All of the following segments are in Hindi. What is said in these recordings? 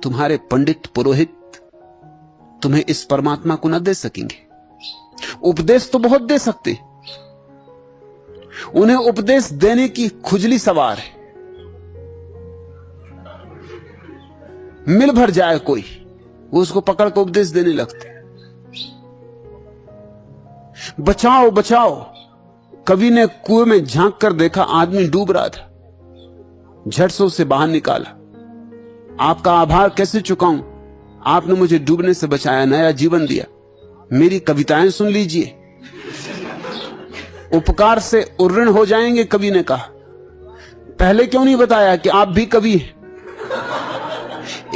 तुम्हारे पंडित पुरोहित तुम्हें इस परमात्मा को न दे सकेंगे। उपदेश तो बहुत दे सकते, उन्हें उपदेश देने की खुजली सवार है। मिल भर जाए कोई, वो उसको पकड़ कर उपदेश देने लगते। बचाओ बचाओ, कवि ने कुएं में झांक कर देखा, आदमी डूब रहा था, झट से उसे बाहर निकाला। आपका आभार कैसे चुकाऊं, आपने मुझे डूबने से बचाया, नया जीवन दिया। मेरी कविताएं सुन लीजिए, उपकार से उर्ऋण हो जाएंगे। कवि ने कहा, पहले क्यों नहीं बताया कि आप भी कवि हैं?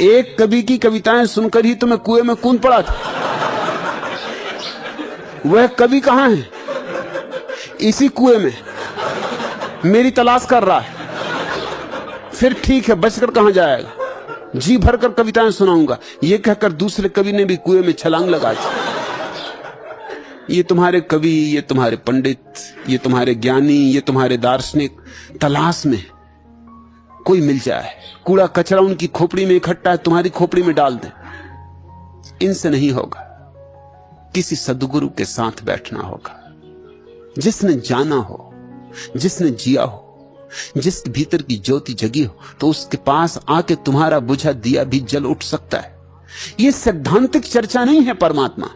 एक कवि की कविताएं सुनकर ही तो मैं कुएं में कूद पड़ा था। वह कवि कहां है? इसी कुएं में मेरी तलाश कर रहा है। फिर ठीक है, बचकर कहां जाएगा, जी भरकर कविताएं सुनाऊंगा। यह कहकर दूसरे कवि ने भी कुएं में छलांग लगा दी। ये तुम्हारे कवि, ये तुम्हारे पंडित, ये तुम्हारे ज्ञानी, ये तुम्हारे दार्शनिक तलाश में कोई मिल जाए, कूड़ा कचरा उनकी खोपड़ी में इकट्ठा है, तुम्हारी खोपड़ी में डाल दे। इनसे नहीं होगा, किसी सद्गुरु के साथ बैठना होगा, जिसने जाना हो, जिसने जिया हो, जिसके भीतर की ज्योति जगी हो, तो उसके पास आके तुम्हारा बुझा दिया भी जल उठ सकता है। यह सैद्धांतिक चर्चा नहीं है परमात्मा,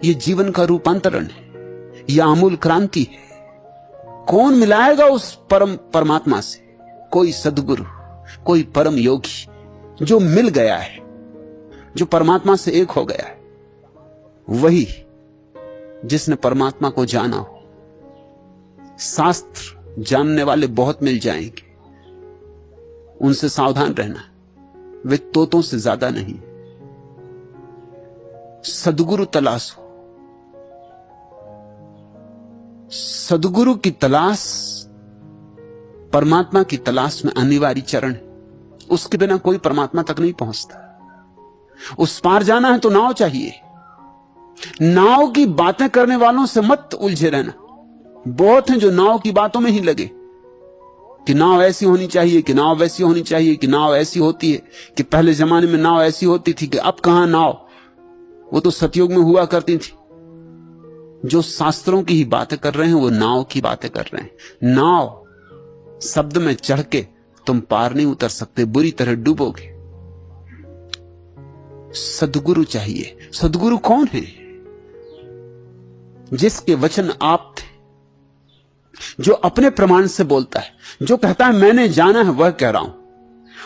यह जीवन का रूपांतरण है, यह आमूल क्रांति है। कौन मिलाएगा उस परम परमात्मा से? कोई सद्गुरु, कोई परम योगी जो मिल गया है, जो परमात्मा से एक हो गया है, वही जिसने परमात्मा को जाना हो। शास्त्र जानने वाले बहुत मिल जाएंगे, उनसे सावधान रहना, वे तोतों से ज्यादा नहीं। सद्गुरु तलाश हो, सद्गुरु की तलाश परमात्मा की तलाश में अनिवार्य चरण है। उसके बिना कोई परमात्मा तक नहीं पहुंचता। उस पार जाना है तो नाव चाहिए। नाव की बातें करने वालों से मत उलझे रहना। बहुत हैं जो नाव की बातों में ही लगे कि नाव ऐसी होनी चाहिए, कि नाव वैसी होनी चाहिए, कि नाव ऐसी होती है, कि पहले जमाने में नाव ऐसी होती थी, कि अब कहां नाव, वो तो सतयुग में हुआ करती थी। जो शास्त्रों की ही बातें कर रहे हैं वो नाव की बातें कर रहे हैं। नाव शब्द में चढ़ के तुम पार नहीं उतर सकते, बुरी तरह डूबोगे। सद्गुरु चाहिए। सद्गुरु कौन है? जिसके वचन आप थे, जो अपने प्रमाण से बोलता है, जो कहता है मैंने जाना है वह कह रहा हूं,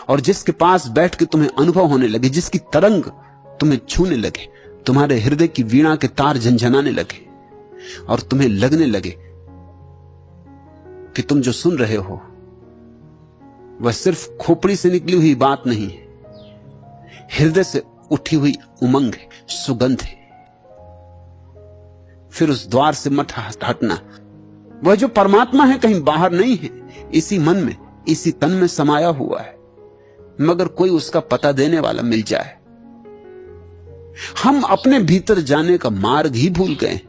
और जिसके पास बैठ के तुम्हें अनुभव होने लगे, जिसकी तरंग तुम्हें छूने लगे, तुम्हारे हृदय की वीणा के तार झंझनाने लगे और तुम्हें लगने लगे कि तुम जो सुन रहे हो वह सिर्फ खोपड़ी से निकली हुई बात नहीं है, हृदय से उठी हुई उमंग है, सुगंध है। फिर उस द्वार से मत हटना। वह जो परमात्मा है कहीं बाहर नहीं है, इसी मन में, इसी तन में समाया हुआ है, मगर कोई उसका पता देने वाला मिल जाए। हम अपने भीतर जाने का मार्ग ही भूल गए।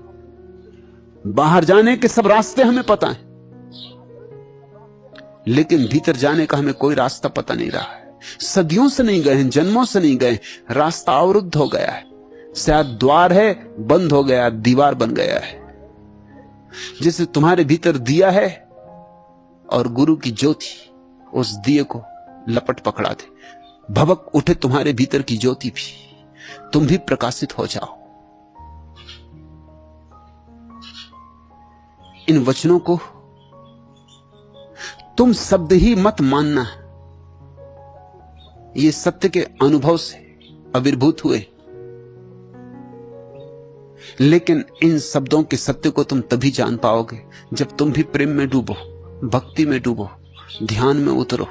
बाहर जाने के सब रास्ते हमें पता हैं, लेकिन भीतर जाने का हमें कोई रास्ता पता नहीं रहा है। सदियों से नहीं गए हैं, जन्मों से नहीं गए, रास्ता अवरुद्ध हो गया है। शायद द्वार है, बंद हो गया, दीवार बन गया है। जिसे तुम्हारे भीतर दिया है और गुरु की ज्योति उस दिए को लपट पकड़ा दे, भभक उठे तुम्हारे भीतर की ज्योति भी, तुम भी प्रकाशित हो जाओ। इन वचनों को तुम शब्द ही मत मानना, ये सत्य के अनुभव से आविर्भूत हुए। लेकिन इन शब्दों के सत्य को तुम तभी जान पाओगे जब तुम भी प्रेम में डूबो, भक्ति में डूबो, ध्यान में उतरो।